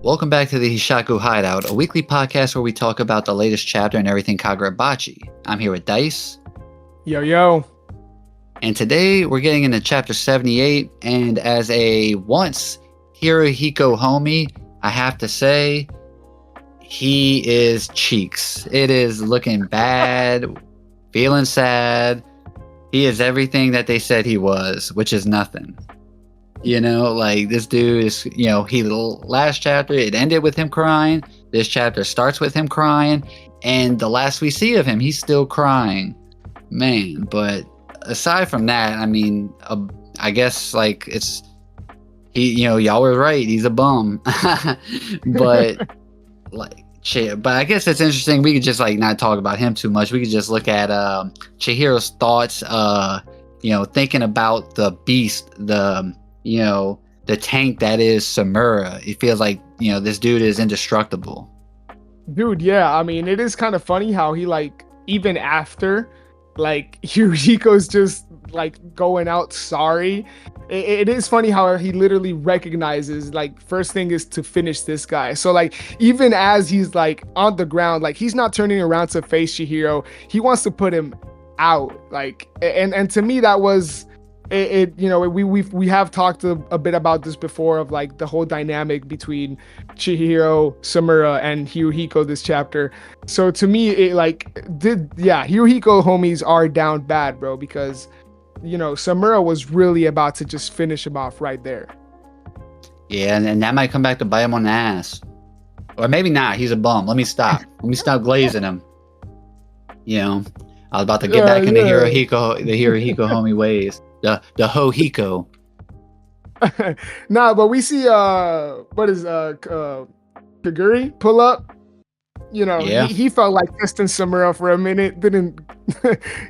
Welcome back to the Hishaku Hideout, a weekly podcast where we talk about the latest chapter and everything Kagurabachi. I'm here with Dice, Yo, yo. and today we're getting into chapter 78, and as a once Hirohiko homie, I have to say, he is cheeks. It is looking bad, feeling sad. He is everything that they said he was, which is nothing. You know, like this dude is, last chapter, it ended with him crying. This chapter starts with him crying. And the last we see of him, he's still crying. Man, but aside from that, I mean, I guess like y'all were right. He's a bum. But but I guess it's interesting. We could just like not talk about him too much. We could just look at Chihiro's thoughts, thinking about the beast, the tank that is Samura. It feels like, this dude is indestructible. Dude, yeah. I mean, it is kind of funny how he, like, even after, like, Yuriko's just, like, going out sorry. It is funny how he literally recognizes, like, first thing is to finish this guy. So, like, even as he's, like, on the ground, like, he's not turning around to face Chihiro. He wants to put him out. Like, and to me, that was... we have talked a bit about this before of like the whole dynamic between Chihiro, Samura, and Hirohiko this chapter. So to me, Hirohiko homies are down bad, bro, because Samura was really about to just finish him off right there. Yeah, and that might come back to bite him on the ass, or maybe not. He's a bum. Let me stop glazing him. I was about to get back in the Hirohiko homie ways. The Hohiko. Nah, but we see Kaguri pull up. He felt like testing Samura for a minute.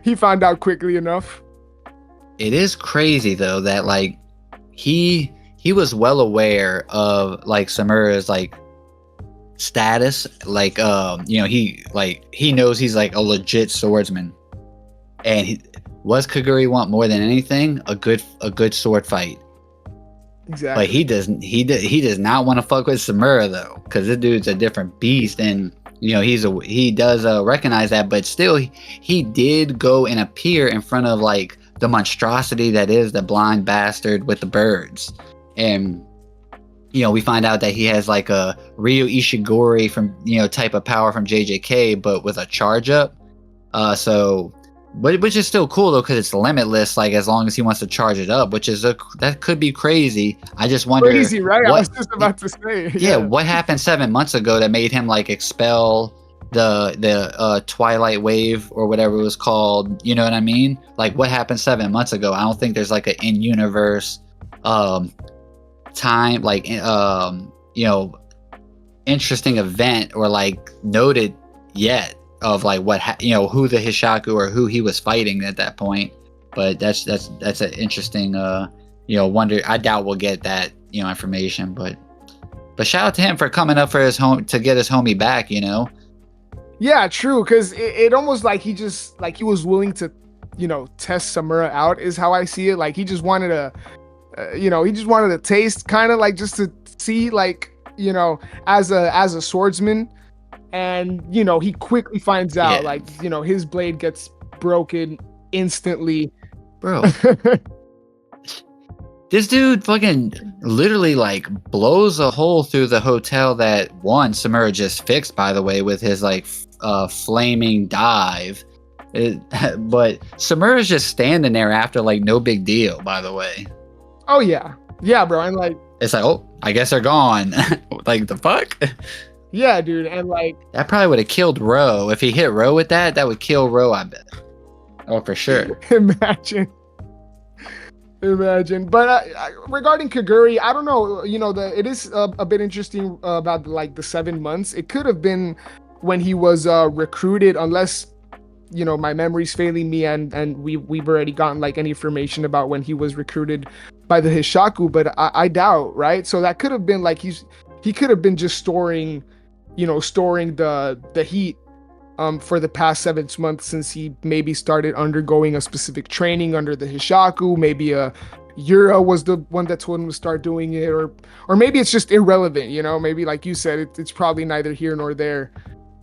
He found out quickly enough. It is crazy though that like he was well aware of like Samura's like status. Like he knows he's like a legit swordsman, and was Kaguri want more than anything a good sword fight? Exactly. But he does not want to fuck with Samura though, because this dude's a different beast, and he does recognize that. But still, he did go and appear in front of like the monstrosity that is the blind bastard with the birds, and we find out that he has like a Ryo Ishiguro from type of power from JJK, but with a charge up. Which is still cool though, because it's limitless. Like as long as he wants to charge it up, that could be crazy. I just wonder. Crazy, right? I was just about to say. Yeah, what happened 7 months ago that made him like expel the Twilight Wave or whatever it was called? You know what I mean? Like what happened 7 months ago? I don't think there's like an in-universe time, like interesting event or like noted yet of like what who the Hishaku or who he was fighting at that point. But that's an interesting wonder. I doubt we'll get that information, but shout out to him for coming up for his home to get his homie back. Yeah, true, because it almost like he just like he was willing to test Samura out is how I see it. Like he just wanted to taste, kind of like just to see like as a swordsman. And he quickly finds out like his blade gets broken instantly, bro. This dude fucking literally like blows a hole through the hotel that Samura just fixed, by the way, with his like flaming dive. But Samura's just standing there after like no big deal, by the way. Oh yeah, bro, and like it's like, oh, I guess they're gone. Like the fuck. Yeah, dude, and like that probably would have killed Ro. If he hit Ro with that would kill Ro, I bet. Oh, for sure. Imagine. But regarding Kaguri, I don't know. It is a bit interesting about like the 7 months. It could have been when he was recruited, unless my memory's failing me, and we've already gotten like any information about when he was recruited by the Hishaku. But I doubt, right? So that could have been like he could have been just storing the heat for the past 7 months, since he maybe started undergoing a specific training under the Hishaku, maybe a Yura was the one that told him to start doing it, or maybe it's just irrelevant, you know, maybe like you said, it's probably neither here nor there.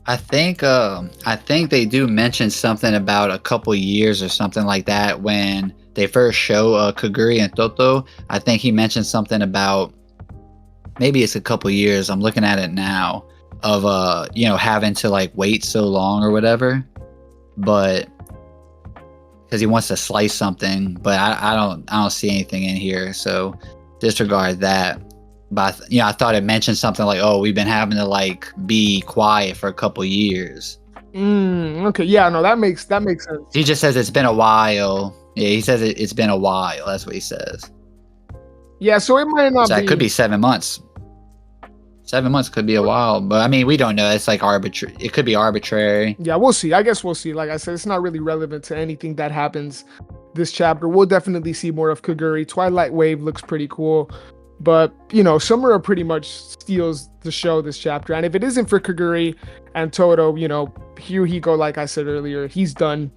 I think they do mention something about a couple years or something like that when they first show Kaguri and Toto. I think he mentioned something about maybe it's a couple years. I'm looking at it now of having to like wait so long or whatever, but because he wants to slice something, but I don't see anything in here, so disregard that. But I thought it mentioned something like, oh, we've been having to like be quiet for a couple years. Okay, yeah, no, that makes sense. He just says it's been a while. Yeah, he says it's been a while. That's what he says. Yeah, so it might not So be. that could be 7 months. 7 months could be a while, but I mean, we don't know. It's like arbitrary. It could be arbitrary. Yeah, we'll see. I guess we'll see. Like I said, it's not really relevant to anything that happens this chapter. We'll definitely see more of Kaguri. Twilight Wave looks pretty cool. But, Samura pretty much steals the show this chapter. And if it isn't for Kaguri and Toto, Hirohiko, like I said earlier, he's done.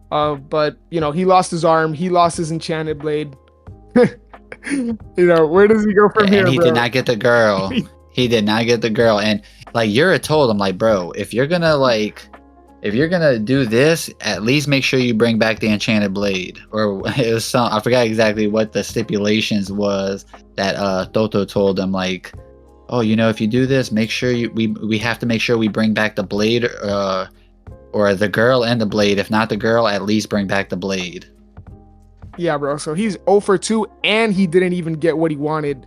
But, he lost his arm. He lost his enchanted blade. Where does he go from here, And he bro? did not get the girl. He did not get the girl. And like Yura told him, like, bro, if you're gonna do this, at least make sure you bring back the enchanted blade. Or it was I forgot exactly what the stipulations was that Toto told him, like, oh, if you do this, make sure we have to make sure we bring back the blade, or the girl and the blade. If not the girl, at least bring back the blade. Yeah, bro. So he's 0 for 2, and he didn't even get what he wanted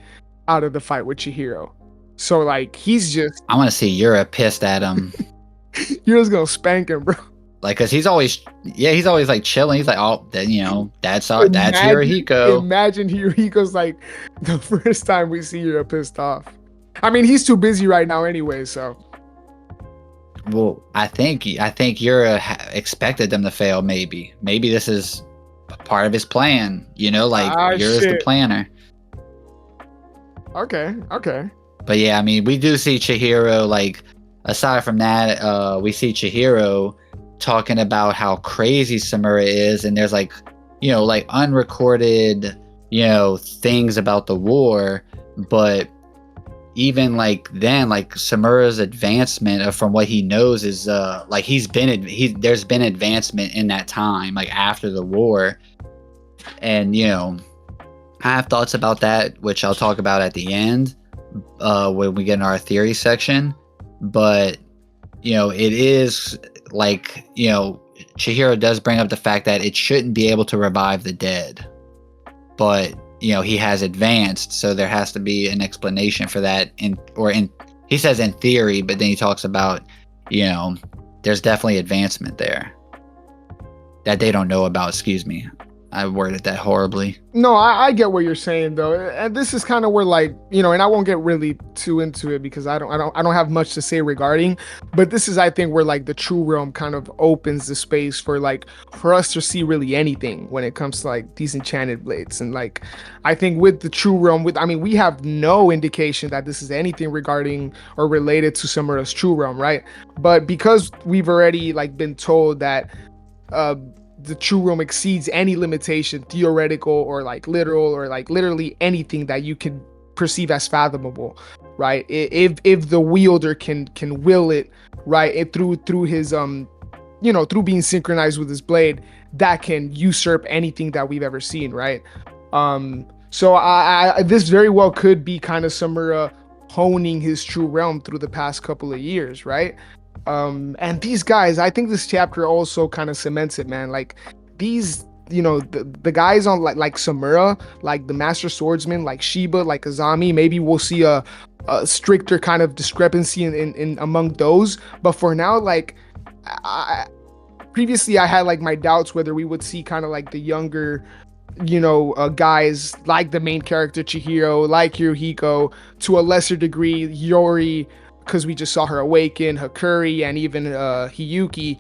out of the fight with Chihiro. So like he's just. I want to see Yura pissed at him. Yura's gonna spank him, bro. Like, cause he's always like chilling. He's like, oh, then that's Hirohiko. Imagine Hirohiko's like the first time we see Yura pissed off. I mean, he's too busy right now anyway. So. Well, I think Yura expected them to fail. Maybe this is part of his plan. Yura's the planner. Okay. But yeah, I mean, we do see Chihiro, like, aside from that, we see Chihiro talking about how crazy Samura is, and there's like unrecorded, things about the war, but even like then, like Samura's advancement from what he knows is like there's been advancement in that time, like after the war. And I have thoughts about that, which I'll talk about at the end when we get in our theory section. But it is like Chihiro does bring up the fact that it shouldn't be able to revive the dead, but he has advanced, so there has to be an explanation for that. He says in theory, but then he talks about there's definitely advancement there that they don't know about. Excuse me, I worded that horribly. No, I get what you're saying though, and this is kind of where, like, and I won't get really too into it because I don't have much to say regarding, but this is, I think, where like the true realm kind of opens the space for us to see really anything when it comes to like these enchanted blades. And like I think with the true realm, we have no indication that this is anything regarding or related to Samura's true realm, right? But because we've already like been told that the true realm exceeds any limitation, theoretical or like literal, or like literally anything that you can perceive as fathomable, right? If the wielder can will it, right, through his through being synchronized with his blade, that can usurp anything that we've ever seen, right? So I this very well could be kind of Samura honing his true realm through the past couple of years, right? And these guys, I think this chapter also kind of cements it, man. Like these, the guys on like Samura, like the master swordsman, like Shiba, like Azami, maybe we'll see a stricter kind of discrepancy in among those. But for now, like previously I had like my doubts whether we would see kind of like the younger guys like the main character Chihiro, like Hirohiko, to a lesser degree Yori, because we just saw her awaken, Hakuri, and even Hiyuki.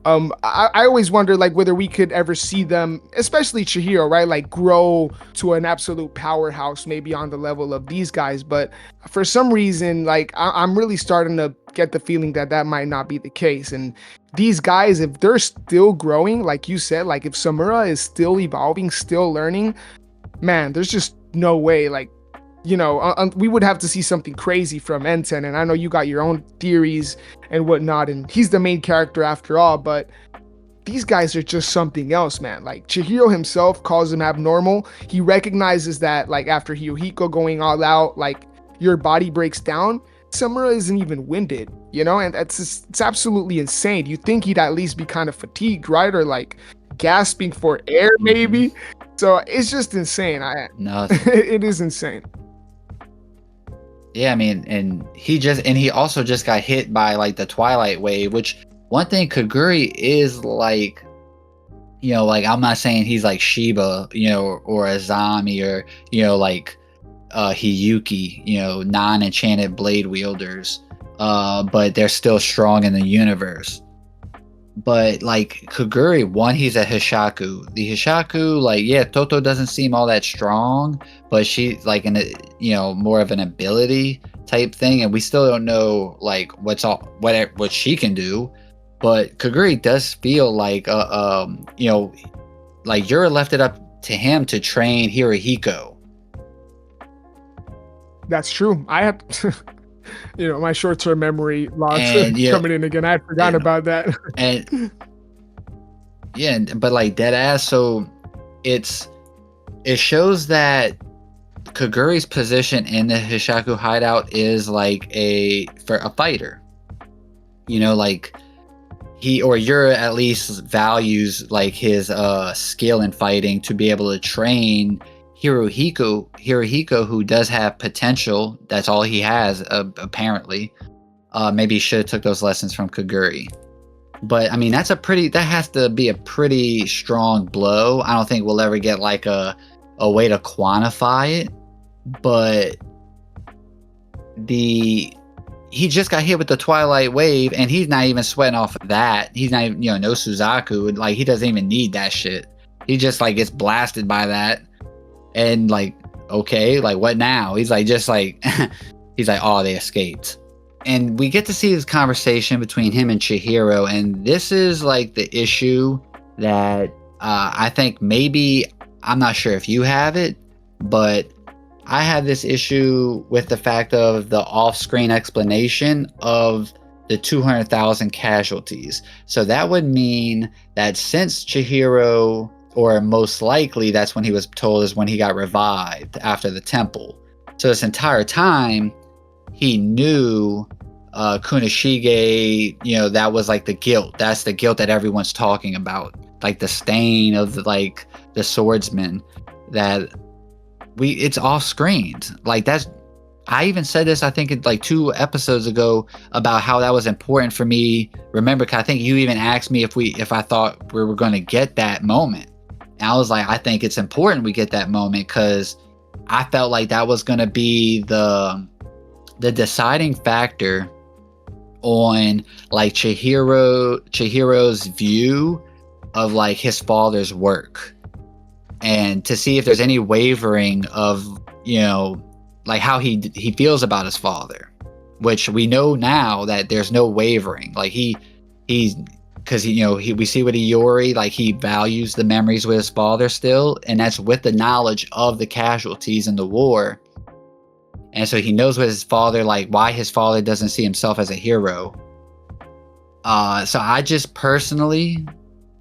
I always wonder like whether we could ever see them, especially Chihiro, right, like grow to an absolute powerhouse, maybe on the level of these guys. But for some reason, like I'm really starting to get the feeling that might not be the case. And these guys, if they're still growing, like you said, like if Samura is still evolving, still learning, man, there's just no way. Like, we would have to see something crazy from Enten. And I know you got your own theories and whatnot, and he's the main character after all, but these guys are just something else, man. Like, Chihiro himself calls him abnormal. He recognizes that, like, after Hyohiko going all out, like, your body breaks down. Samura isn't even winded, and it's absolutely insane. You think he'd at least be kind of fatigued, right? Or like gasping for air, maybe. So it's just insane. No, it is insane. Yeah, I mean, and he also just got hit by like the Twilight Wave, which one thing Kaguri is like, like I'm not saying he's like Shiba, or Azami or, like Hiyuki, non-enchanted blade wielders, but they're still strong in the universe. But like Kaguri, one, he's a Hishaku. The Hishaku, like, yeah, Toto doesn't seem all that strong, but she's like more of an ability type thing, and we still don't know like what she can do. But Kaguri does feel like like you're left it up to him to train Hirohiko. That's true. I have my short-term memory loss coming in again. I had forgotten about that. And yeah, but like dead ass. So it shows that Kaguri's position in the Hishaku Hideout is like for a fighter. Like you're at least values like his skill in fighting to be able to train Hirohiko, who does have potential. That's all he has, apparently. Maybe he should have took those lessons from Kaguri. But I mean, that has to be a pretty strong blow. I don't think we'll ever get like a way to quantify it. But he just got hit with the Twilight Wave, and he's not even sweating off of that. He's not even, no Suzaku, and like he doesn't even need that shit. He just like gets blasted by that. And like, okay, like what now? He's like, oh, they escaped. And we get to see this conversation between him and Chihiro. And this is like the issue that I think maybe, I'm not sure if you have it, but I have this issue with the fact of the off-screen explanation of the 200,000 casualties. So that would mean that since Chihiro, or most likely that's when he was told, is when he got revived after the temple. So this entire time, he knew Kunishige, that was like the guilt. That's the guilt that everyone's talking about. Like the stain of the swordsman, that it's off screens. Like I even said this, I think like 2 episodes ago, about how that was important for me. Remember, 'cause I think you even asked me if I thought we were going to get that moment. And I was like, I think it's important we get that moment, because I felt like that was going to be the deciding factor on like Chihiro's view of like his father's work, and to see if there's any wavering of, like how he feels about his father, which we know now that there's no wavering. Like he's because we see with Iori, like he values the memories with his father still, and that's with the knowledge of the casualties in the war. And so he knows with his father, like why his father doesn't see himself as a hero. So I just personally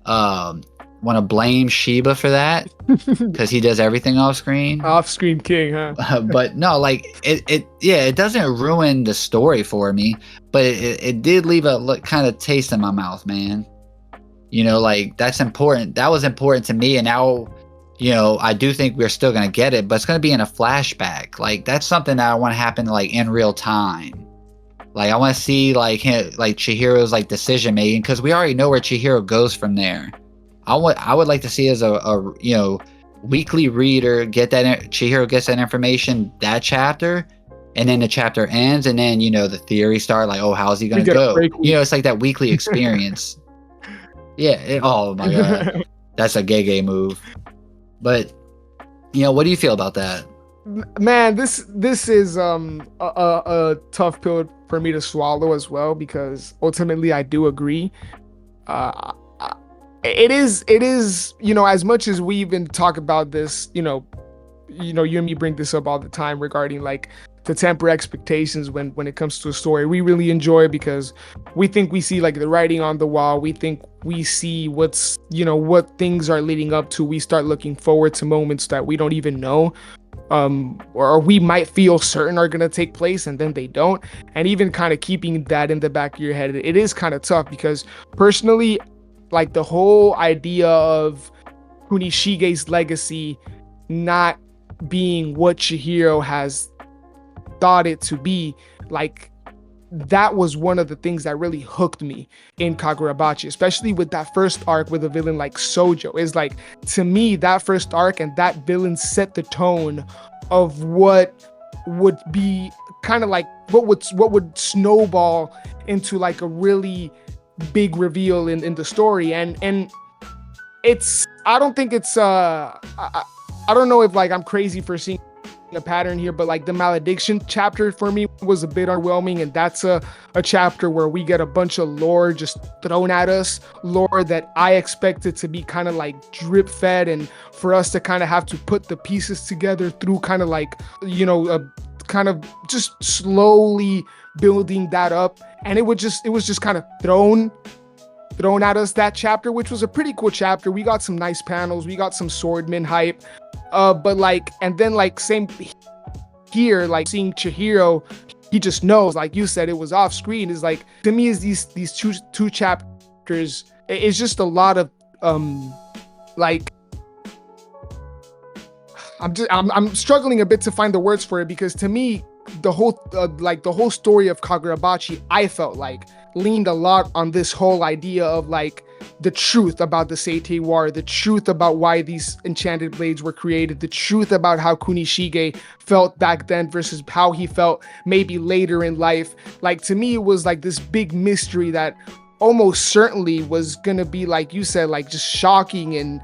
want to blame Shiba for that, because he does everything off screen. Off screen king, huh? But no, like it doesn't ruin the story for me, but it did leave a kind of taste in my mouth, man. Like that's important. That was important to me, and now, I do think we're still gonna get it, but it's gonna be in a flashback. Like that's something that I want to happen like in real time. Like I want to see like Chihiro's like decision making, because we already know where Chihiro goes from there. I would like to see as a weekly reader get that Chihiro gets that information, that chapter, and then the chapter ends, and then the theory start, like, oh, how's he gonna go? It's like that weekly experience. Yeah. Oh my god, that's a gay move. But what do you feel about that? Man, this is a tough pill for me to swallow as well, because ultimately I do agree. It is, as much as we even talk about this, you and me bring this up all the time regarding like to temper expectations when it comes to a story. We really enjoy it because we think we see like the writing on the wall. We think we see what's, what things are leading up to. We start looking forward to moments that we don't even know, or we might feel certain are going to take place and then they don't. And even kind of keeping that in the back of your head, it is kind of tough because personally, like the whole idea of Kunishige's legacy not being what Chihiro has thought it to be, like that was one of the things that really hooked me in Kagurabachi, especially with that first arc with a villain like Sojo. Is like, to me, that first arc and that villain set the tone of what would be kind of like what would snowball into like a really big reveal in the story. And it's, I don't think it's I don't know if like I'm crazy for seeing a pattern here, but like the malediction chapter for me was a bit underwhelming, and that's a chapter where we get a bunch of lore just thrown at us, lore that I expected to be kind of like drip fed, and for us to kind of have to put the pieces together through kind of like, kind of just slowly building that up, and it was just kind of thrown at us, that chapter, which was a pretty cool chapter. We got some nice panels, we got some swordman hype, but like, and then like same here, like seeing Chihiro, he just knows, like you said, it was off screen, is like, to me, is these two chapters, it's just a lot of like, I'm struggling a bit to find the words for it, because to me the whole the whole story of Kagurabachi, I felt like leaned a lot on this whole idea of like the truth about the Seitei War, the truth about why these enchanted blades were created, the truth about how Kunishige felt back then versus how he felt maybe later in life. Like, to me, it was like this big mystery that almost certainly was gonna be, like you said, like just shocking, and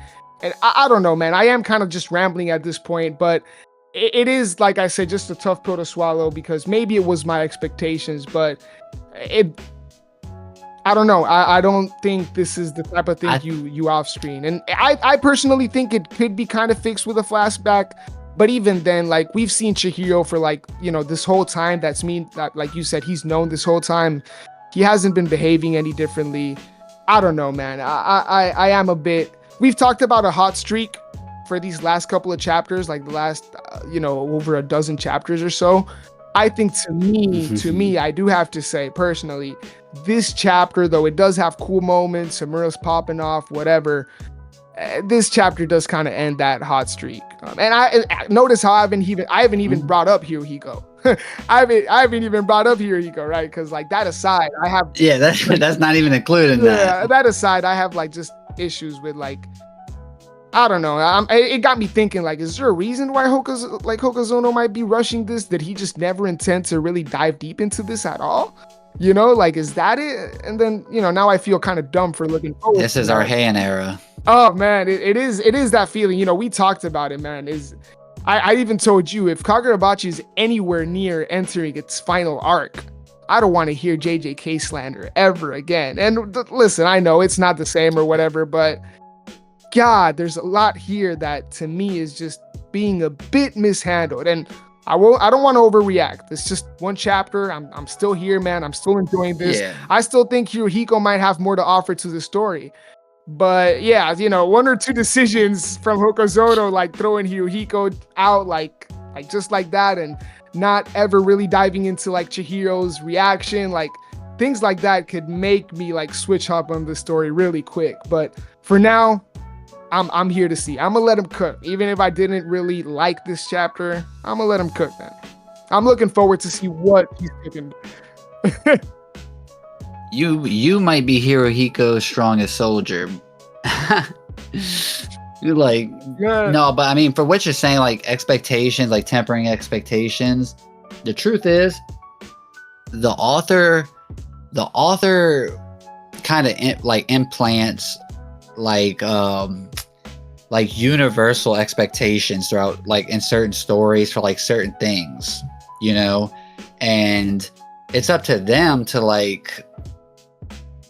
I don't know, man. I am kind of just rambling at this point, but it is, like I said, just a tough pill to swallow, because maybe it was my expectations, but I don't know. I don't think this is the type of thing you off screen. And I personally think it could be kind of fixed with a flashback. But even then, like, we've seen Chihiro for like, this whole time. That's mean that, like you said, he's known this whole time. He hasn't been behaving any differently. I don't know, man. I am a bit, we've talked about a hot streak for these last couple of chapters, like the last, over a dozen chapters or so. I think to me, I do have to say personally, this chapter, though it does have cool moments, Samura's popping off, whatever, this chapter does kind of end that hot streak. And I notice how I haven't even brought up Hirohiko. I haven't even brought up Hirohiko, right? Because like that aside, I have that's not even included in that. Yeah, that aside, I have like just issues with like, I don't know. It got me thinking, like, is there a reason why Hokazono might be rushing this? Did he just never intend to really dive deep into this at all? Like, is that it? And then, now I feel kind of dumb for looking forward. This is our Heian era. Oh man, it is that feeling. We talked about it, man. I even told you, if Kagurabachi is anywhere near entering its final arc, I don't want to hear JJK slander ever again. And listen, I know it's not the same or whatever, but God, there's a lot here that to me is just being a bit mishandled, and I don't want to overreact. It's just one chapter. I'm still here, man. I'm still enjoying this. Yeah. I still think Hirohiko might have more to offer to the story, but yeah, one or two decisions from Hokazono, like throwing Hirohiko out like just like that, and not ever really diving into like Chihiro's reaction, like things like that could make me like switch hop on the story really quick. But for now, I'm here to see. I'm gonna let him cook. Even if I didn't really like this chapter, I'm gonna let him cook, man. I'm looking forward to see what he's cooking. You might be Hirohiko's strongest soldier. You're like, yeah. No, but I mean, for what you're saying, like expectations, like tempering expectations. The truth is, the author kind of like implants like universal expectations throughout, like in certain stories for like certain things, and it's up to them to like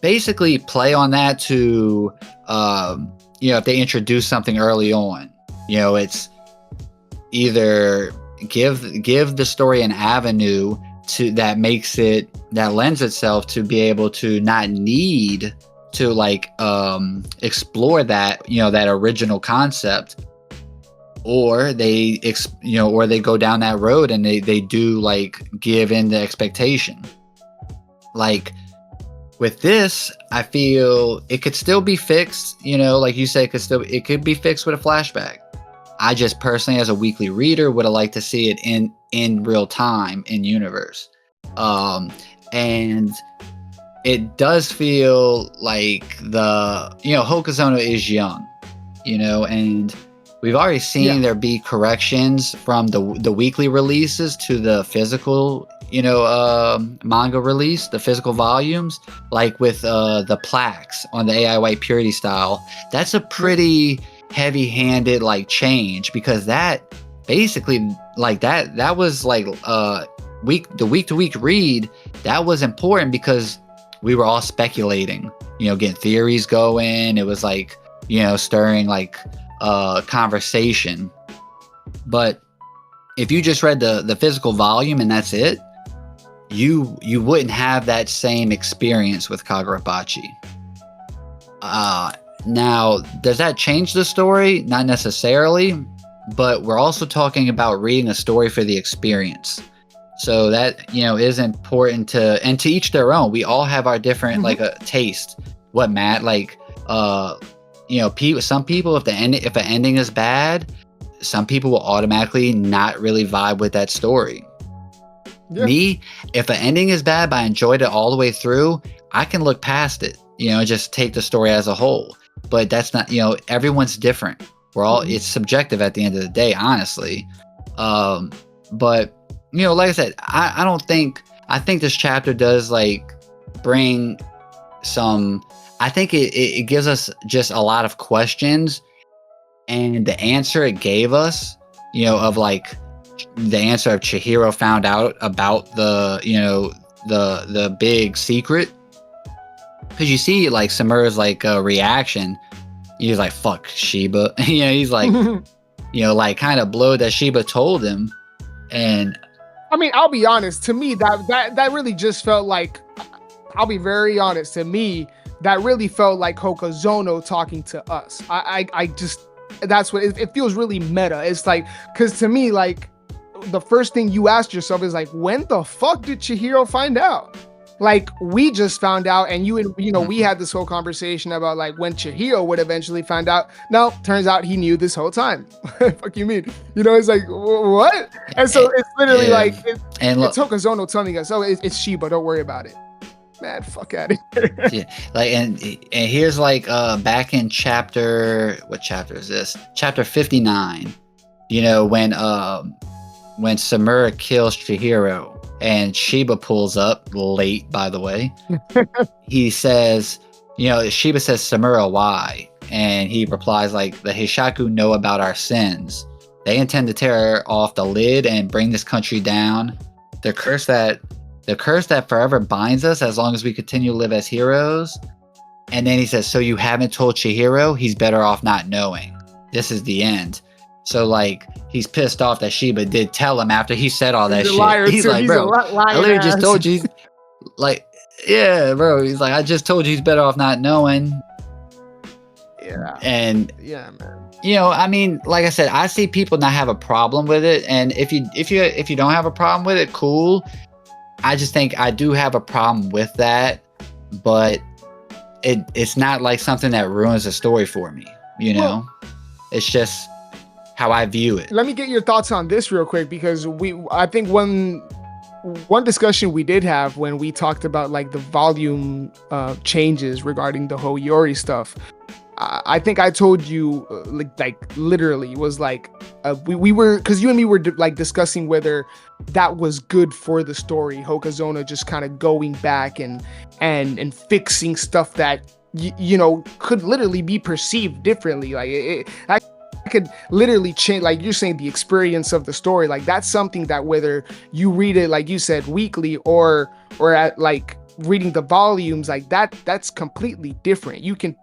basically play on that to if they introduce something early on, it's either give the story an avenue to that lends itself to be able to not need to like explore that, that original concept, or they go down that road and they do like give in the expectation. Like with this, I feel it could still be fixed, like you said, it could be fixed with a flashback. I just personally, as a weekly reader, would have liked to see it in real time in universe. And it does feel like Hokuzono is young, and we've already seen there be corrections from the weekly releases to the physical, manga release, the physical volumes, like with the plaques on the AI White Purity style. That's a pretty heavy-handed like change, because that basically like that was like the week-to-week read. That was important because we were all speculating, getting theories going. It was like, stirring like conversation. But if you just read the physical volume and that's it, you wouldn't have that same experience with Kagurabachi. Now, does that change the story? Not necessarily, but we're also talking about reading a story for the experience. So that, is important and to each their own. We all have our different like a taste. What Matt like, some people, if an ending is bad, some people will automatically not really vibe with that story. Yeah. Me, if an ending is bad, but I enjoyed it all the way through, I can look past it, just take the story as a whole. But that's not, everyone's different. We're all, it's subjective at the end of the day, honestly. But, like I said, I think this chapter does like bring some, I think it gives us just a lot of questions, and the answer it gave us, of like the answer of Chihiro found out about the big secret. Because you see, like, Samura's, like, reaction. He's like, fuck, Shiba. He's like, like, kind of blowed that Shiba told him. And... I mean, I'll be honest. To me, that really just felt like... I'll be very honest. To me, that really felt like Hokuzono talking to us. I just... That's what... It feels really meta. It's like... Because to me, like, the first thing you ask yourself is, like, when the fuck did Chihiro find out? Like, we just found out, and we had this whole conversation about like when Chihiro would eventually find out. No, turns out he knew this whole time. Fuck you mean? It's like, what? And so it's literally like, it's Hokuzono telling us, oh, it's Shiba, don't worry about it. Man, fuck out of here. Yeah, like, and here's like, back in what chapter is this? Chapter 59. When Samura kills Chihiro. And Shiba pulls up late, by the way. He says, Shiba says, Samura, why? And he replies like, the Hishaku know about our sins. They intend to tear off the lid and bring this country down. The curse that forever binds us as long as we continue to live as heroes. And then he says, so you haven't told Chihiro? He's better off not knowing. This is the end. So, like, he's pissed off that Shiba did tell him after he said all that shit. He's like, bro, I literally just told you. Like, yeah, bro. He's like, I just told you he's better off not knowing. Yeah. And, yeah, man. I mean, like I said, I see people not have a problem with it. And if you don't have a problem with it, cool. I just think I do have a problem with that. But it's not like something that ruins the story for me. Well, it's just how I view it. Let me get your thoughts on this real quick, because I think one discussion we did have when we talked about like the volume changes regarding the whole Yori stuff. I think I told you like literally was like we were, because you and me were like discussing whether that was good for the story. Hokuzono just kind of going back and fixing stuff that could literally be perceived differently. Like I could literally change, like you're saying, the experience of the story. Like that's something that whether you read it, like you said, weekly or at like reading the volumes, like that's completely different. You can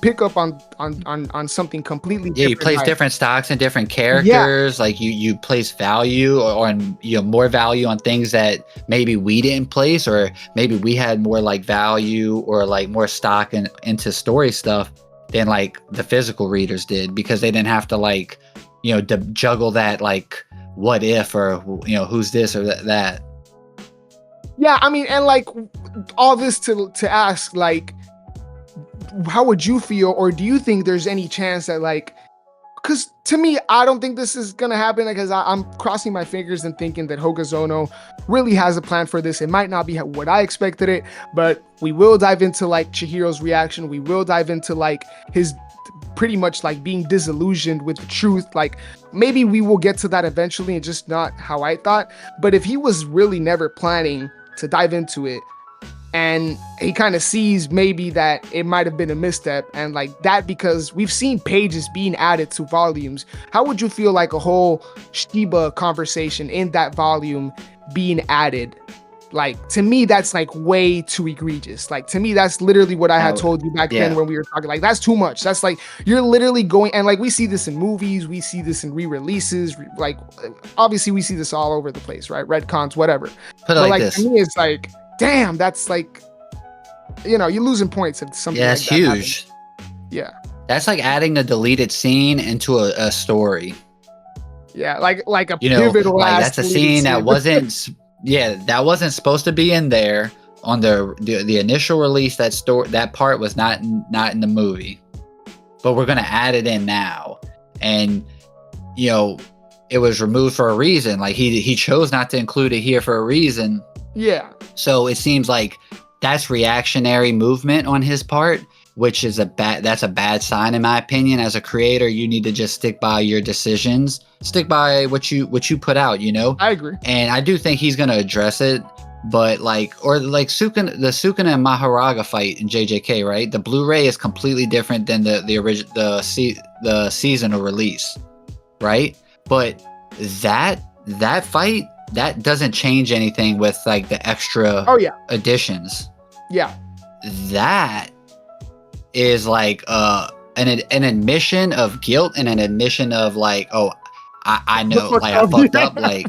pick up on something completely Yeah, different. you place different stocks and different characters. Like you place value or on, you know, more value on things that maybe we didn't place, or maybe we had more like value or like more stock into story stuff than like the physical readers did, because they didn't have to like, you know, juggle that like what if, or, you know, who's this or that. Yeah, I mean, and like all this to ask, like, how would you feel, or do you think there's any chance that, like, because to me, I don't think this is gonna happen, because I'm crossing my fingers and thinking that Hogazono really has a plan for this. It might not be what I expected it, but we will dive into like Chihiro's reaction. We will dive into like his pretty much like being disillusioned with the truth. Like, maybe we will get to that eventually, and just not how I thought. But if he was really never planning to dive into it, and he kind of sees maybe that it might have been a misstep, and like that, because we've seen pages being added to volumes, how would you feel like a whole Shiba conversation in that volume being added? Like, to me, that's like way too egregious. Like, to me, that's literally what I had told you back then when we were talking. Like, that's too much. That's like, you're literally going, and like, we see this in movies, we see this in re-releases, like, obviously we see this all over the place, right? Redcons, whatever. But like this, to me, it's like, damn, that's like, you know, you're losing points if something like that huge. Happens. Yeah. That's like adding a deleted scene into a story. Yeah, like a pivotal, like that's a scene that wasn't that wasn't supposed to be in there on the initial release. That part was not in the movie, but we're gonna add it in now, and you know, it was removed for a reason. Like he chose not to include it here for a reason. Yeah. So it seems like that's reactionary movement on his part, which is that's a bad sign in my opinion. As a creator, you need to just stick by your decisions, stick by what you put out, you know? I agree. And I do think he's going to address it, but like, or like the Sukuna and Maharaga fight in JJK, right? The Blu-ray is completely different than the original, the seasonal release, right? But that fight, that doesn't change anything with like the extra additions. Yeah. That is like an admission of guilt and an admission of like, oh, I know, like I fucked up. Like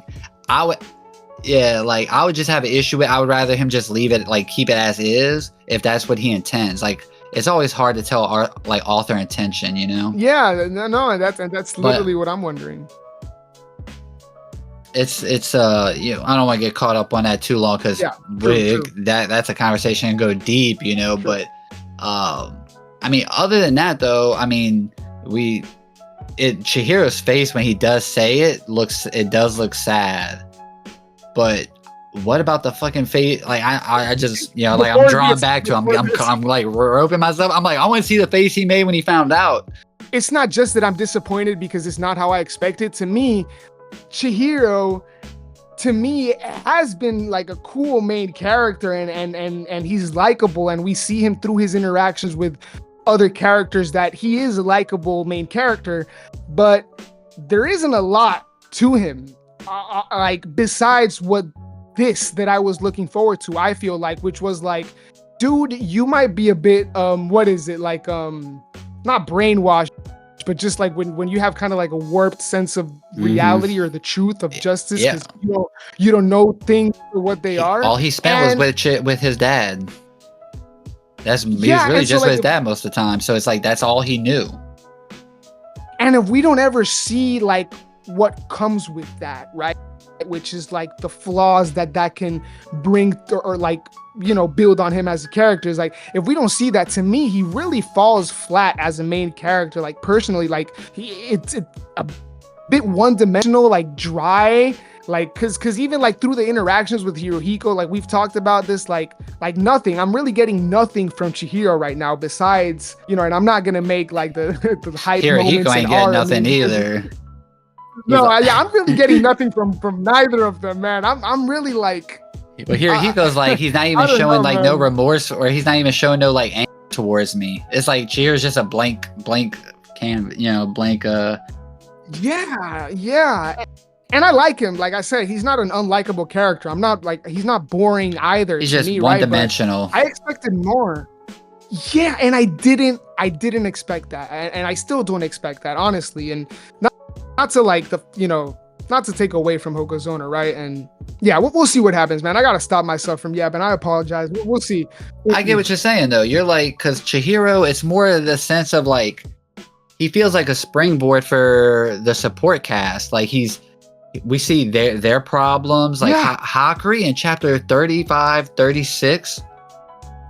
I would just have an issue with. I would rather him just leave it, like keep it as is, if that's what he intends. Like, it's always hard to tell author intention, you know? Yeah, no, that's literally what I'm wondering. It's you know, I don't want to get caught up on that too long, because that's a conversation and go deep, you know. True. But I mean, other than that though, I mean, Chihiro's face when he does say it does look sad. But what about the fucking face? Like I just, you know, like I'm drawn back to him. I'm like roping myself. I'm like, I want to see the face he made when he found out. It's not just that I'm disappointed because it's not how I expected. To me, Chihiro, has been like a cool main character, and he's likable, and we see him through his interactions with other characters that he is a likable main character, but there isn't a lot to him, like besides that I was looking forward to, I feel like, which was like, dude, you might be a bit what is it, like not brainwashed, but just like when you have kind of like a warped sense of reality or the truth of justice, because you don't know things for what they are. All he spent was with his dad. He's really just with his dad most of the time. So it's like that's all he knew. And if we don't ever see like what comes with that, right? Which is like the flaws that can bring or like, you know, build on him as a character, is like, if we don't see that, to me, he really falls flat as a main character. Like personally, like it's a bit one-dimensional, like dry, like because even like through the interactions with Hirohiko, like we've talked about this, like nothing. I'm really getting nothing from Chihiro right now, besides, you know, and I'm not gonna make like the hype moments. Hirohiko ain't getting nothing either. No, I'm really getting nothing from neither of them, man. I'm really like. But Hirohiko's like, he's not even showing like no remorse, or he's not even showing no like anger towards me. It's like Chihiro's just a blank can, you know, blank. Yeah. And I like him. Like I said, he's not an unlikable character. I'm not like, he's not boring either. He's to just me, one right? But dimensional. I expected more. Yeah, and I didn't expect that, and I still don't expect that, honestly. And not to like not to take away from Hokuzono, right? And yeah, we'll see what happens, man. I gotta stop myself from yapping. I apologize. We'll see. I get what you're saying though. You're like, because Chihiro, it's more the sense of like, he feels like a springboard for the support cast. Like we see their problems, like Hakuri in chapter 35, 36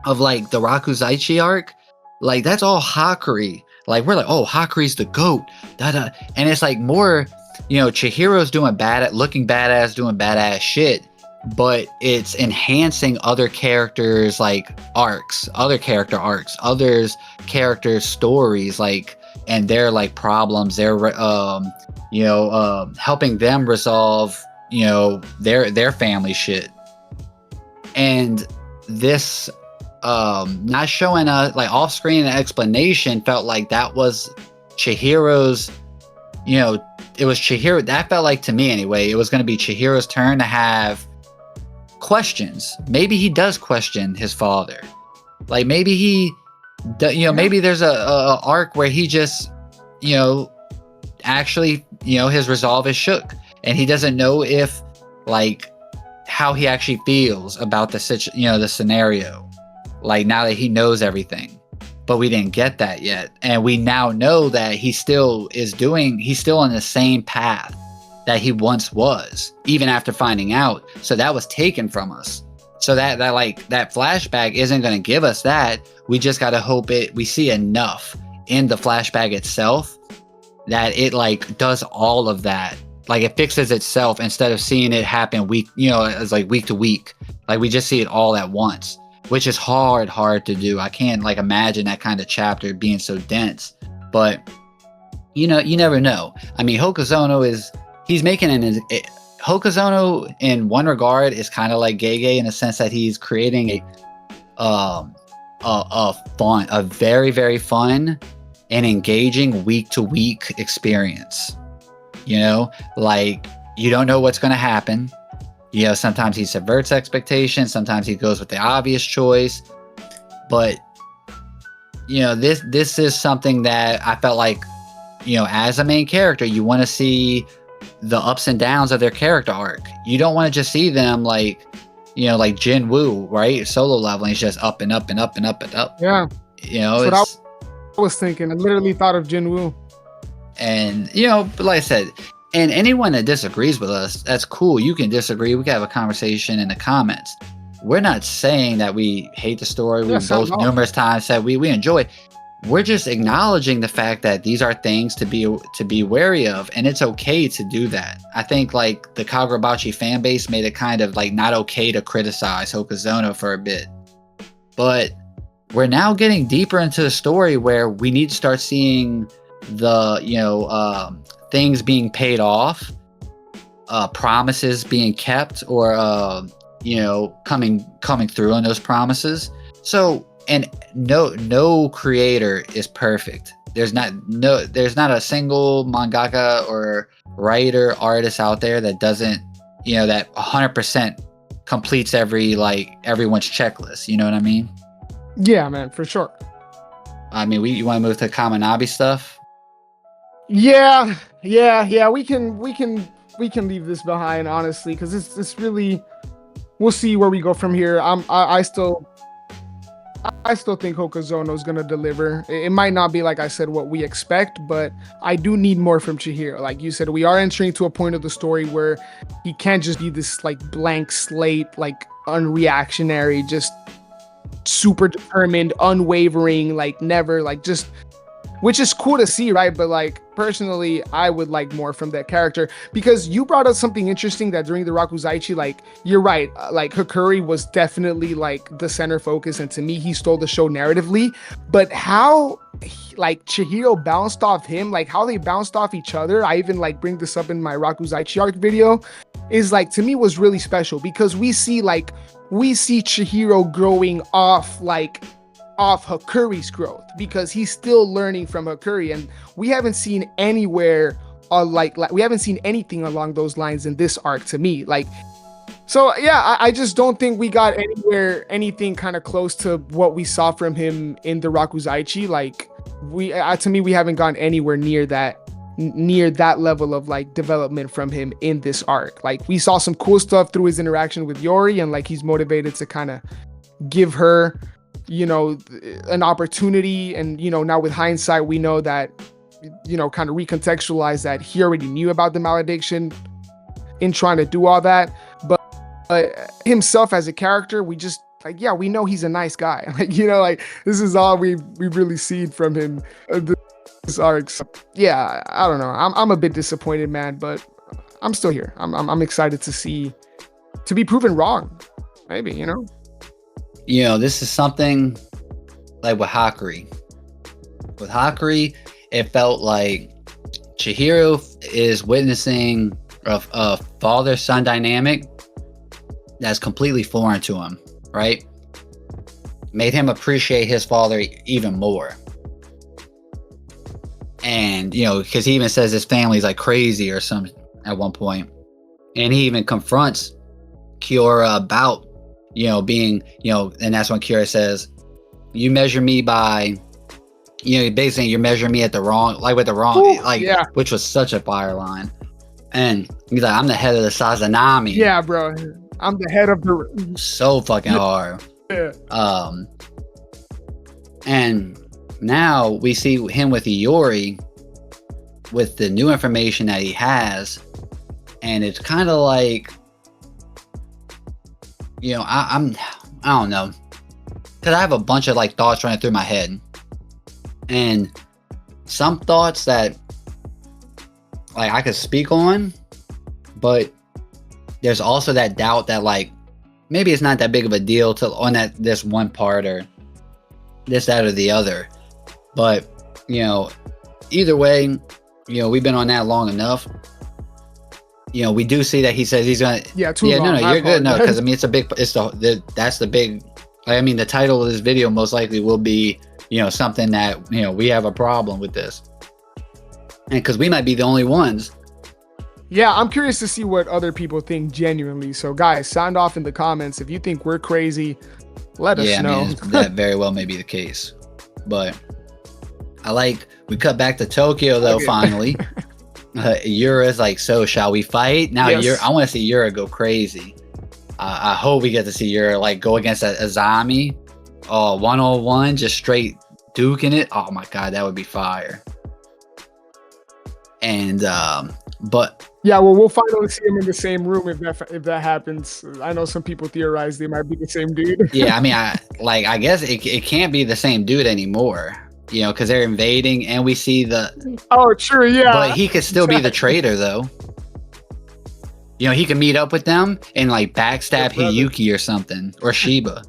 of like the Rakuzaichi arc. Like that's all Hakuri. Like we're like, oh, Hakuri's the GOAT. And it's like more, Chihiro's looking badass, doing badass shit, but it's enhancing other characters like other characters' stories, like, and their like problems, their helping them resolve, their family shit. And this not showing a like off-screen explanation felt like that was Chihiro's, it was Chihiro. That felt like, to me anyway, it was going to be Chihiro's turn to have questions. Maybe he does question his father. Like maybe maybe there's a arc where he just, actually, his resolve is shook and he doesn't know if like how he actually feels about the scenario. Like now that he knows everything, but we didn't get that yet. And we now know that he's still on the same path that he once was, even after finding out. So that was taken from us. So that flashback isn't going to give us that. We just got to hope we see enough in the flashback itself that it like does all of that. Like it fixes itself instead of seeing it happen as like week to week. Like we just see it all at once, which is hard to do. I can't like imagine that kind of chapter being so dense, but you never know. I mean, he's making Hokuzono in one regard is kind of like Gege in the sense that he's creating a very, very fun and engaging week to week experience. Like you don't know what's going to happen. Sometimes he subverts expectations. Sometimes he goes with the obvious choice. But, this is something that I felt like, as a main character, you want to see the ups and downs of their character arc. You don't want to just see them like, like Jin Woo, right? Solo level. He's just up and up and up and up and up. Yeah. That's what I was thinking. I literally thought of Jin Woo. And, but like I said, and anyone that disagrees with us, that's cool. You can disagree. We can have a conversation in the comments. We're not saying that we hate the story. We both numerous times said we enjoy. We're just acknowledging the fact that these are things to be wary of, and it's okay to do that. I think like the Kagurabachi fan base made it kind of like not okay to criticize Hokuzono for a bit. But we're now getting deeper into the story where we need to start seeing the things being paid off, promises being kept, or coming through on those promises. So, and no creator is perfect. There's not a single mangaka or writer, artist out there that doesn't, that 100% completes everyone's checklist. You know what I mean? Yeah, man, for sure. I mean, you want to move to Kamunabi stuff? Yeah. We can leave this behind, honestly, because it's really, we'll see where we go from here. I still think Hokuzono is gonna deliver. It might not be, like I said, what we expect, but I do need more from Chihiro. Like you said, we are entering to a point of the story where he can't just be this like blank slate, like unreactionary, just super determined, unwavering, like never, like just, which is cool to see, right? But like personally, I would like more from that character, because you brought up something interesting that during the Rakuzaichi, like you're right, like Hakuri was definitely like the center focus, and to me he stole the show narratively. But how like Chihiro bounced off him, like how they bounced off each other, I even like bring this up in my Rakuzaichi arc video, is like to me was really special, because we see Chihiro growing off Hakuri's growth, because he's still learning from Hakuri, and we haven't seen anywhere like we haven't seen anything along those lines in this arc to me. Like, so yeah, I just don't think we got anything kind of close to what we saw from him in the Rakuzaichi. Like, to me, we haven't gone anywhere near that level of like development from him in this arc. Like, we saw some cool stuff through his interaction with Yori, and like he's motivated to kind of give her, you know, an opportunity. And, you know, now with hindsight, we know that, you know, kind of recontextualize that he already knew about the malediction in trying to do all that. But himself as a character, we just like, yeah, we know he's a nice guy. Like, you know, like this is all we really seen from him this arc. So, yeah, I don't know. I'm a bit disappointed, man, but I'm still here. I'm excited to be proven wrong. Maybe, you know. You know, this is something like with Hakuri. With Hakuri, it felt like Chihiro is witnessing a father-son dynamic that's completely foreign to him, right? Made him appreciate his father even more. And, you know, because he even says his family's like crazy or something at one point. And he even confronts Kiora about, you know, being, you know, and that's when Kiora says, you measure me by, you know, basically you're measuring me at the wrong, like with the wrong, ooh, like, yeah. Which was such a fire line. And he's like, I'm the head of the Sazanami. Yeah, bro. I'm the head of the... So fucking hard. Yeah. And now we see him with Iori with the new information that he has. And it's kind of like, you know, I don't know. Because I have a bunch of like thoughts running through my head. And some thoughts that like I could speak on, but there's also that doubt that like maybe it's not that big of a deal on that this one part or this, that, or the other. But, you know, either way, you know, we've been on that long enough. You know, we do see that he says he's gonna. Yeah, too long. No, you're good. No, because I mean, that's the big. I mean, the title of this video most likely will be, you know, something that, you know, we have a problem with this, and because we might be the only ones. Yeah, I'm curious to see what other people think genuinely. So, guys, sound off in the comments if you think we're crazy. Let us know. I mean, that very well may be the case, but we cut back to Tokyo though. Okay. Finally, Yura's like, so shall we fight now? Yes. I want to see Yura go crazy. I hope we get to see Yura like go against Azami, 101, just straight duking it. Oh my god, that would be fire. And but yeah, well, we'll finally see him in the same room if that happens. I know some people theorize they might be the same dude. Yeah, I mean, I guess it can't be the same dude anymore. You know, because they're invading, and we see the. Oh, true, yeah. But he could still be the traitor, though. You know, he could meet up with them and like backstab Hiyuki or something, or Shiba.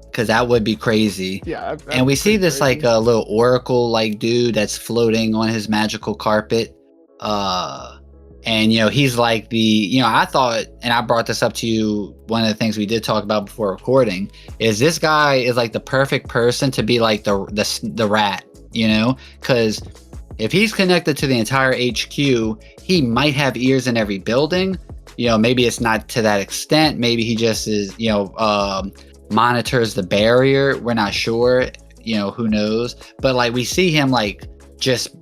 Because that would be crazy. Yeah. And we see this crazy. Like a little oracle like dude that's floating on his magical carpet. And, you know, he's like I thought, and I brought this up to you, one of the things we did talk about before recording, is this guy is like the perfect person to be like the rat, you know? Because if he's connected to the entire HQ, he might have ears in every building. You know, maybe it's not to that extent. Maybe he just is, you know, monitors the barrier. We're not sure, you know, who knows? But like we see him like just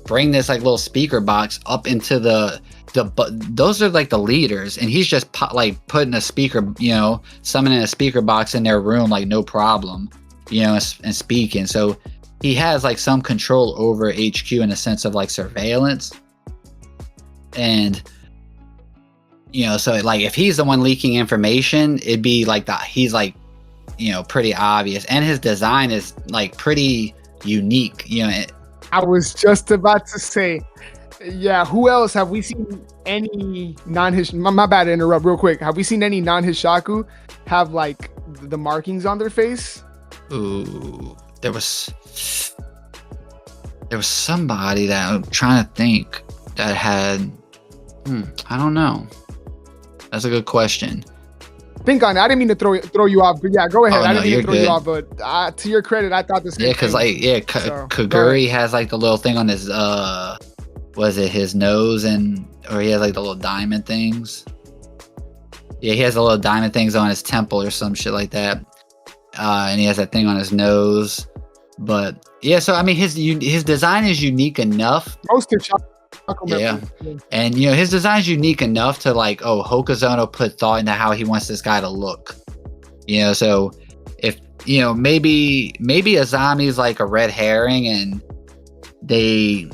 bring this like little speaker box up into those are like the leaders, and he's just like putting a speaker, you know, summoning a speaker box in their room like no problem, you know, and speaking. So he has like some control over HQ in a sense of like surveillance. And you know, so like if he's the one leaking information, it'd be like he's like, you know, pretty obvious, and his design is like pretty unique, you know. I was just about to say, yeah, who else have we seen any my bad to interrupt real quick. Have we seen any non-Hishaku have like the markings on their face? Ooh, there was somebody that I'm trying to think that had I don't know. That's a good question. think on it. I didn't mean to throw you off, but yeah, go ahead. Oh, I no, didn't mean you're to throw you good. off, but to your credit, I thought the same Yeah, because thing. Kaguri has like the little thing on his was it his nose, or he has like the little diamond things. Yeah, he has the little diamond things on his temple or some shit like that. And he has that thing on his nose. But yeah, so I mean, his design is unique enough. Most Hishaku Yeah, members. and his design is unique enough to like, oh, Hokuzono put thought into how he wants this guy to look. So if maybe Azami's like a red herring, and they,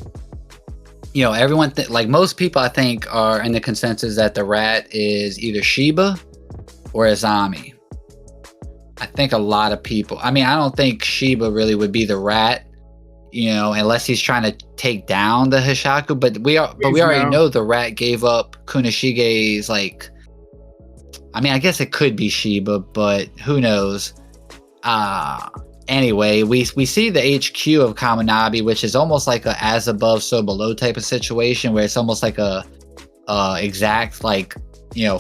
everyone like most people I think are in the consensus that the rat is either Shiba or Azami. I think a lot of people. I mean, I don't think Shiba really would be the rat, unless he's trying to take down the Hishaku. But we already know the rat gave up Kunoshige's like. I mean, I guess it could be Shiba, but who knows? Anyway, we see the HQ of Kamunabi, which is almost like a as above, so below type of situation, where it's almost like a exact like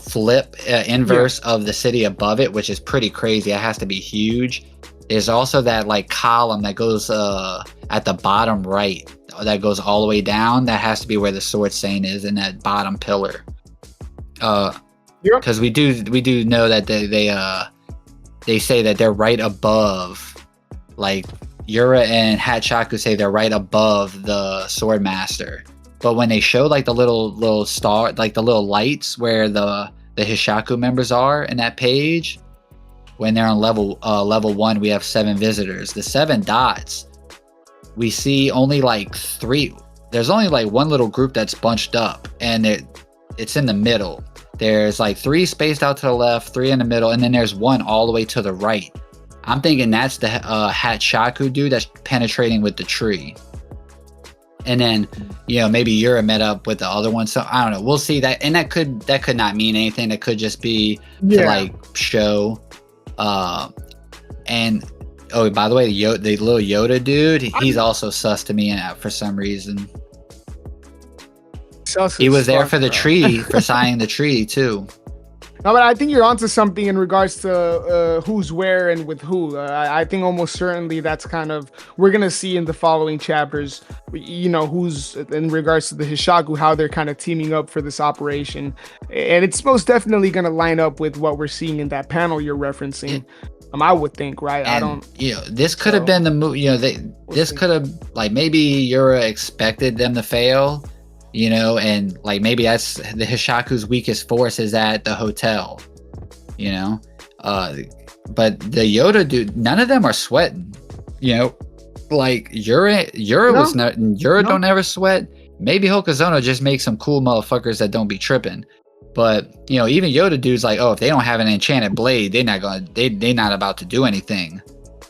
flip inverse of the city above it, which is pretty crazy. It has to be huge. There's also that like column that goes at the bottom right, that goes all the way down. That has to be where the sword saying is, in that bottom pillar. Because we do know that they say that they're right above, like Yura and Hachaku say they're right above the sword master. But when they show like the little star, like the little lights where the Hishaku members are in that page, when they're on level 1, we have 7 visitors. The 7 dots, we see only like 3. There's only like one little group that's bunched up, and it's in the middle. There's like 3 spaced out to the left, 3 in the middle, and then there's 1 all the way to the right. I'm thinking that's the Hachaku dude that's penetrating with the tree. And then, maybe Yura met up with the other one. So I don't know. We'll see that. And that could not mean anything. That could just be to like show. And oh, by the way, the little Yoda dude, he's also sus to me for some reason. He was there for the tree, for signing the tree too. No, but I think you're onto something in regards to who's where and with who. I think almost certainly that's kind of, we're going to see in the following chapters, who's in regards to the Hishaku, how they're kind of teaming up for this operation. And it's most definitely going to line up with what we're seeing in that panel you're referencing. I would think, right? And, I don't, this could have been the move, this could have, like, maybe Yura expected them to fail. And like maybe that's the Hishaku's weakest force is at the hotel, but the Yoda dude, none of them are sweating, like Yura don't ever sweat. Maybe Hokuzono just makes some cool motherfuckers that don't be tripping, but even Yoda dude's like, oh, if they don't have an enchanted blade, they're not about to do anything.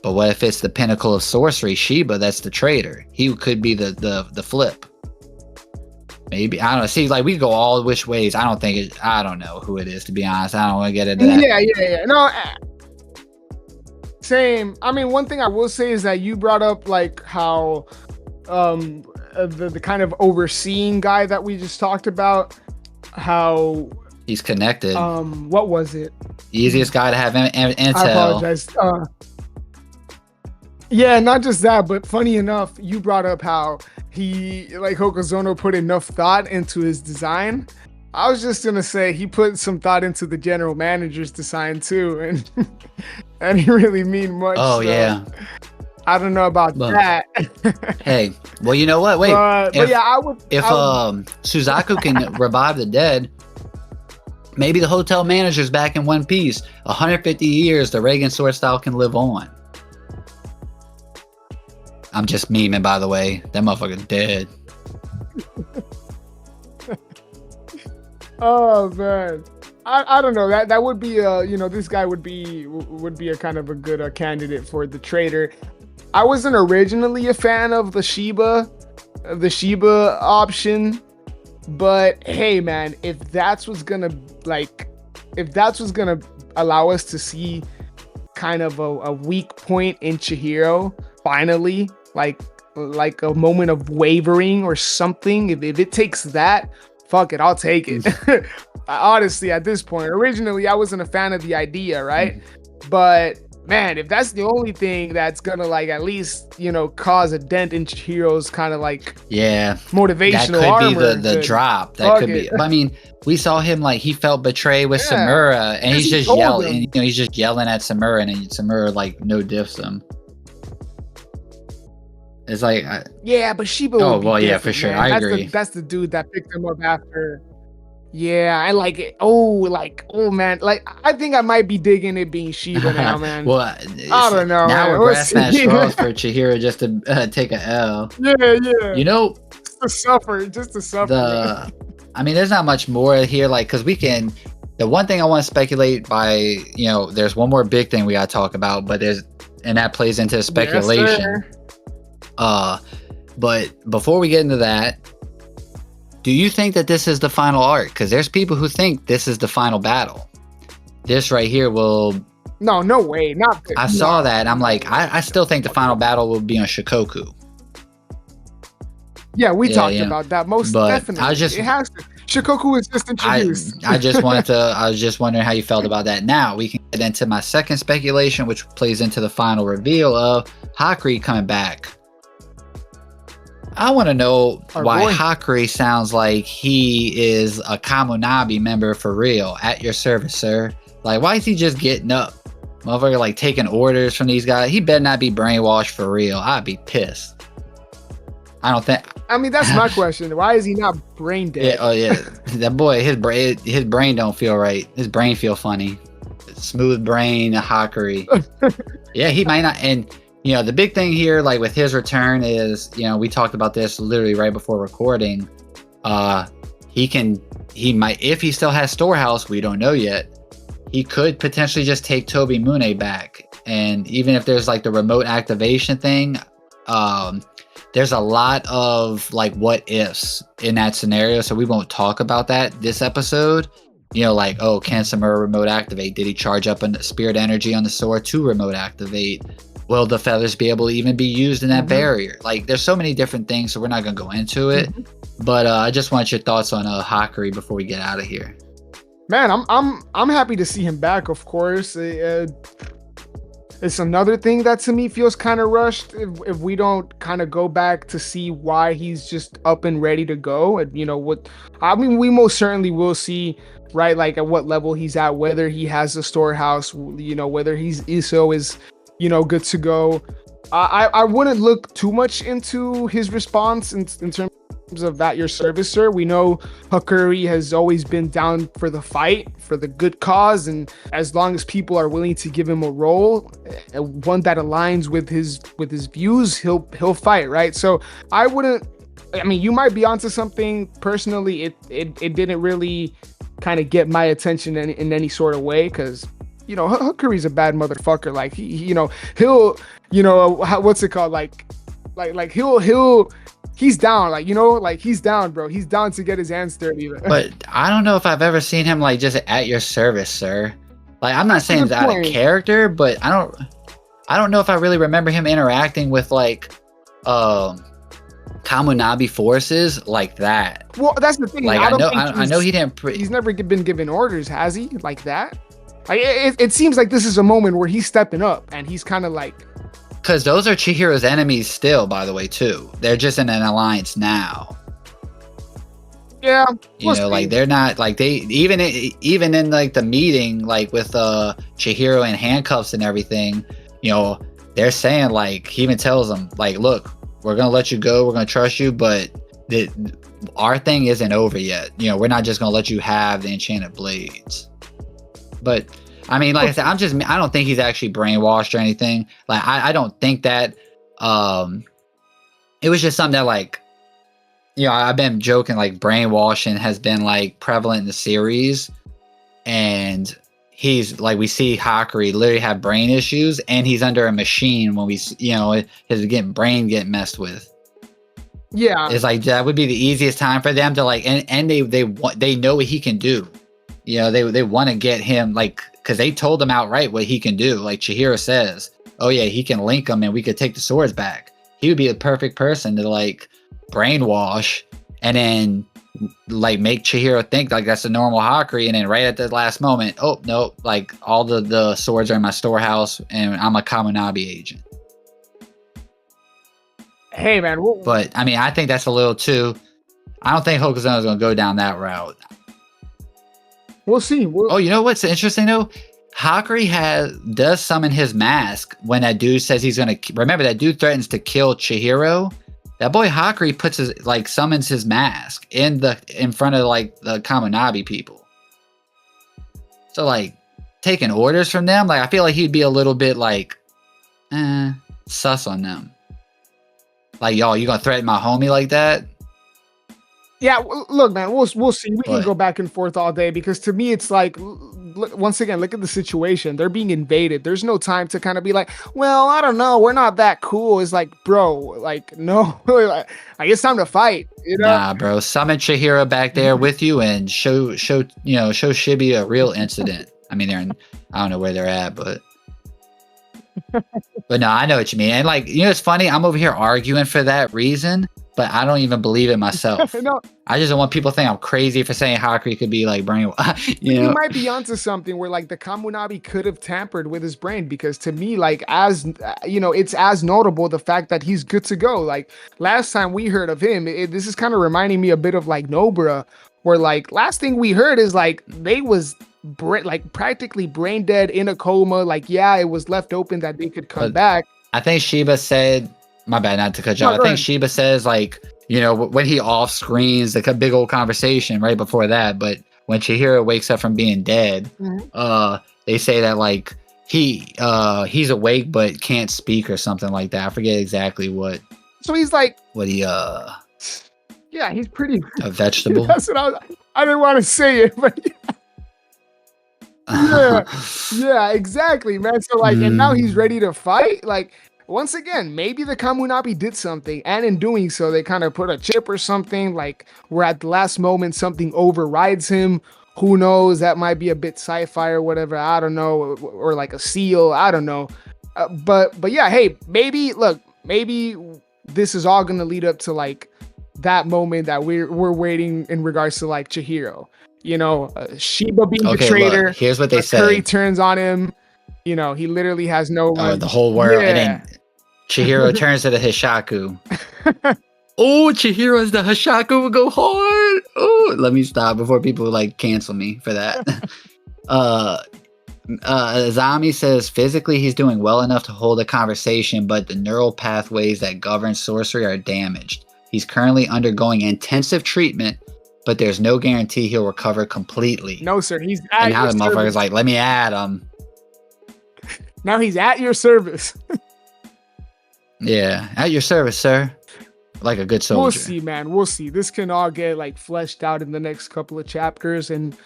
But what if it's the pinnacle of sorcery, Shiba, that's the traitor? He could be the flip. Maybe, I don't know. See, like, we go all which ways. I don't know who it is, to be honest. I don't want to get into that. Yeah. No, same. I mean, one thing I will say is that you brought up, like, how the kind of overseeing guy that we just talked about, how he's connected. What was it? Easiest guy to have intel. I apologize. Yeah, not just that, but funny enough, you brought up how he, like, Hokuzono put enough thought into his design. I was just gonna say he put some thought into the general manager's design too, and I didn't really mean much. Oh, so yeah. I don't know about that. Hey, well, you know what? Wait, but yeah, I would. Suzaku can revive the dead, maybe the hotel manager's back in one piece. 150 years, the Reagan sword style can live on. I'm just memeing, by the way. That motherfucker's dead. Oh man, I don't know. That would be this guy would be a kind of a good candidate for the traitor. I wasn't originally a fan of the Shiba option, but hey man, if that's what's gonna allow us to see kind of a weak point in Chihiro, finally, like a moment of wavering or something, if it takes that fuck it, I'll take it. Honestly, at this point, originally I wasn't a fan of the idea, right? But man, if that's the only thing that's gonna like at least cause a dent in Chihiro's kind of like motivational that armor, could be the drop. That could be. I mean, we saw him like he felt betrayed with Samura, and he's just yelling. And, he's just yelling at Samura, and Samura like no diffs him. It's like but Shiba. Oh well, yeah, for sure. I agree. That's the dude that picked him up after. Yeah, I like it. Oh man, like I think I might be digging it being Shiba now, man. Well, I don't know. Now we're grasping at straws for Chihiro just to take an L. Yeah. Just to suffer. I mean, there's not much more here, like because we can. The one thing I want to speculate by, there's one more big thing we gotta talk about, but that plays into speculation. Yes, but before we get into that. Do you think that this is the final arc? Because there's people who think this is the final battle. This right here will... No way. Not. I saw that. And I'm like, I still think the final battle will be on Shikoku. Yeah, we talked about that. Most definitely. It has to. Shikoku is just introduced. I was just wondering how you felt about that. Now we can get into my second speculation, which plays into the final reveal of Hakuri coming back. I want to know why Hakuri sounds like he is a Kamunabi member for real. At your service, sir. Like, why is he just getting up? Motherfucker, like, taking orders from these guys. He better not be brainwashed for real. I'd be pissed. I don't think... I mean, that's my question. Why is he not brain dead? That boy, his brain don't feel right. His brain feel funny. Smooth brain, Hakuri. Yeah, he might not... And... the big thing here, like with his return is, we talked about this literally right before recording. He might, if he still has Storehouse, we don't know yet. He could potentially just take Toby Mune back. And even if there's like the remote activation thing, there's a lot of like what ifs in that scenario. So we won't talk about that this episode. Like, oh, can Samura remote activate? Did he charge up a spirit energy on the sword to remote activate? Will the feathers be able to even be used in that barrier? Like, there's so many different things, so we're not going to go into it. But I just want your thoughts on Hakuri before we get out of here. Man, I'm happy to see him back. Of course, it's another thing that to me feels kind of rushed. If we don't kind of go back to see why he's just up and ready to go, and we most certainly will see. Right, like at what level he's at, whether he has a storehouse, whether Iso is. Good to go. I wouldn't look too much into his response in terms of at your service, sir. We know Hakuri has always been down for the fight, for the good cause, and as long as people are willing to give him a role, one that aligns with his views, he'll fight, right? So I wouldn't. I mean, you might be onto something. Personally, it didn't really kind of get my attention in any sort of way because. Hakuri's a bad motherfucker. Like he'll what's it called? Like he's down. Like he's down, bro. He's down to get his hands dirty. But I don't know if I've ever seen him like just at your service, sir. Like I'm not saying it's out of character, but I don't know if I really remember him interacting with like Kamunabi forces like that. Well, that's the thing. Like I know he didn't. He's never been given orders, has he? Like that. Like it seems like this is a moment where he's stepping up and he's kind of like. Because those are Chihiro's enemies still, by the way, too. They're just in an alliance now. Yeah. Like they're not like they even in like the meeting, like with Chihiro in handcuffs and everything, they're saying like he even tells them like, look, we're gonna let you go, we're gonna trust you, but our thing isn't over yet. We're not just gonna let you have the enchanted blades. But I mean, like I said, I don't think he's actually brainwashed or anything. Like I don't think that it was just something that like, I've been joking like brainwashing has been like prevalent in the series, and he's like, we see Hakuri literally have brain issues and he's under a machine when his brain getting messed with. Yeah. It's like, that would be the easiest time for them to like, and they know what he can do. They want to get him, like, because they told him outright what he can do. Like Chihiro says, oh yeah, he can link them and we could take the swords back. He would be a perfect person to like brainwash and then like make Chihiro think like that's a normal Hakuri, and then right at the last moment, oh no, like all the swords are in my storehouse, and I'm a Kamunabi agent. Hey man, But I mean, I think that's a little too. I don't think Hokuzono is going to go down that route. we'll see. Oh, you know what's interesting though? Hakuri does summon his mask when that dude says he's going to. Remember that dude threatens to kill Chihiro. That boy Hakuri summons his mask in front of like the Kamunabi people. So like taking orders from them, like I feel like he'd be a little bit like sus on them. Like, y'all, you gonna threaten my homie like that? Yeah, look, man, we'll see. We can go back and forth all day because to me, it's like, once again, look at the situation. They're being invaded. There's no time to kind of be like, well, I don't know, we're not that cool. It's like, bro, like, no, like, it's time to fight. You know? Nah, bro, summon Chihiro back there with you and show Shibi a real incident. I mean, I don't know where they're at, but no, I know what you mean. And like, it's funny. I'm over here arguing for that reason, but I don't even believe it myself. No. I just don't want people to think I'm crazy for saying Hakuri could be like brainwashed. You might be onto something where like the Kamunabi could have tampered with his brain, because to me, like, as it's as notable the fact that he's good to go. Like last time we heard of him, this is kind of reminding me a bit of like Nobara, where like last thing we heard is like they was practically brain dead in a coma. Like, yeah, it was left open that they could come back. I think Shiba said, my bad, not to cut you off. I think Shiba says like, when he off screens, like a big old conversation right before that. But when Chihiro wakes up from being dead, they say that like he's awake but can't speak or something like that. I forget exactly what. So he's like, yeah, he's pretty a vegetable. That's what I didn't want to say it, but yeah, exactly, man. So like, and now he's ready to fight. Like, once again, maybe the Kamunabi did something, and in doing so, they kind of put a chip or something. Like, where at the last moment something overrides him. Who knows? That might be a bit sci-fi or whatever. I don't know, or like a seal. I don't know. But yeah, hey, maybe this is all gonna lead up to like that moment that we're waiting in regards to like Chihiro. Shiba being the traitor. Look, here's what they say. Curry turns on him. He literally has no one. The whole world. Yeah. And then Chihiro turns to the Hishaku. Oh, Chihiro's the Hishaku will go hard. Oh, let me stop before people like cancel me for that. Azami says physically he's doing well enough to hold a conversation, but the neural pathways that govern sorcery are damaged. He's currently undergoing intensive treatment, but there's no guarantee he'll recover completely. No, sir. He's at and now the motherfucker's like, let me add him. Now he's at your service. Yeah, at your service, sir. Like a good soldier. We'll see, man. We'll see. This can all get like fleshed out in the next couple of chapters, and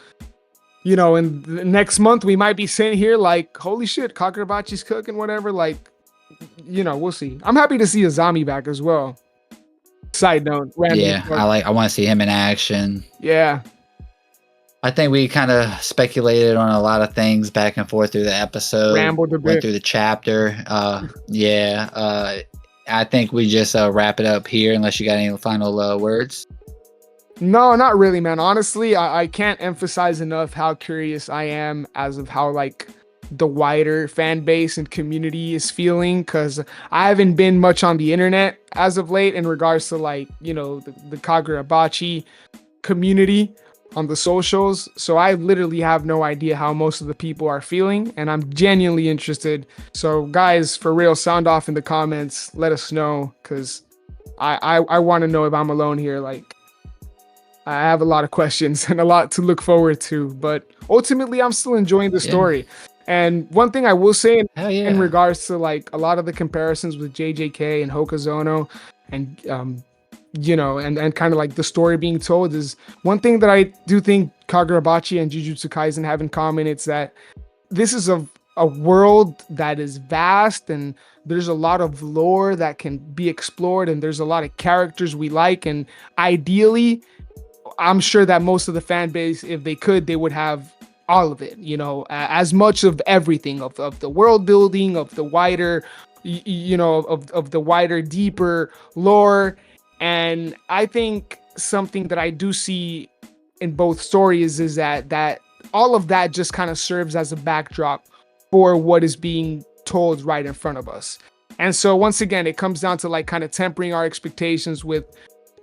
in the next month we might be sitting here like, holy shit, Kagurabachi's cooking, whatever. Like, we'll see. I'm happy to see Azami back as well. Side note. I want to see him in action. Yeah. I think we kind of speculated on a lot of things back and forth through the episode. Rambled a bit. Went through the chapter. I think we just wrap it up here unless you got any final words. No, not really, man. Honestly, I can't emphasize enough how curious I am as of how like the wider fan base and community is feeling, because I haven't been much on the internet as of late in regards to like, the Kagurabachi community on the socials. So I literally have no idea how most of the people are feeling, and I'm genuinely interested. So guys, for real, sound off in the comments. Let us know, because I want to know if I'm alone here. Like, I have a lot of questions and a lot to look forward to, but ultimately I'm still enjoying the story. And one thing I will say in regards to like a lot of the comparisons with JJK and Hokuzono and and kind of like the story being told, is one thing that I do think Kagurabachi and Jujutsu Kaisen have in common. It's that this is a world that is vast, and there's a lot of lore that can be explored, and there's a lot of characters we like, and ideally I'm sure that most of the fan base, if they could, they would have all of it, as much of everything of the world building, of the wider, of the wider, deeper lore. And I think something that I do see in both stories is that all of that just kind of serves as a backdrop for what is being told right in front of us. And so once again, it comes down to like kind of tempering our expectations with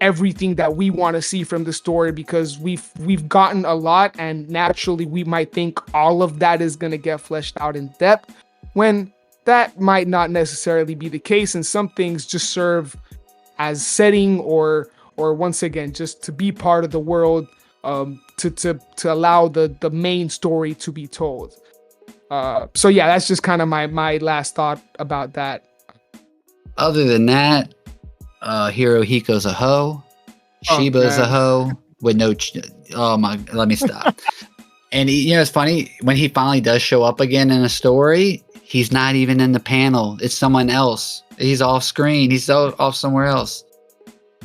everything that we want to see from the story, because we've gotten a lot, and naturally we might think all of that is going to get fleshed out in depth, when that might not necessarily be the case, and some things just serve as setting or once again just to be part of the world, to allow the main story to be told. So yeah, that's just kind of my last thought about that. Other than that, Hirohiko's a hoe. Shiba's a hoe with no. Oh my! Let me stop. And it's funny when he finally does show up again in a story. He's not even in the panel. It's someone else. He's off screen. He's off somewhere else.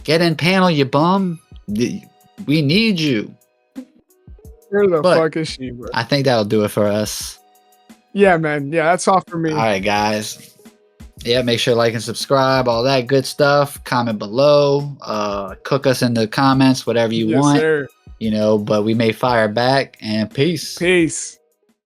Get in panel, you bum. We need you. Where the fuck is Shiba? I think that'll do it for us. Yeah, man. Yeah, that's all for me. All right, guys. Yeah, make sure to like and subscribe, all that good stuff. Comment below. Cook us in the comments, whatever you want. Sir. But we may fire back, and peace. Peace.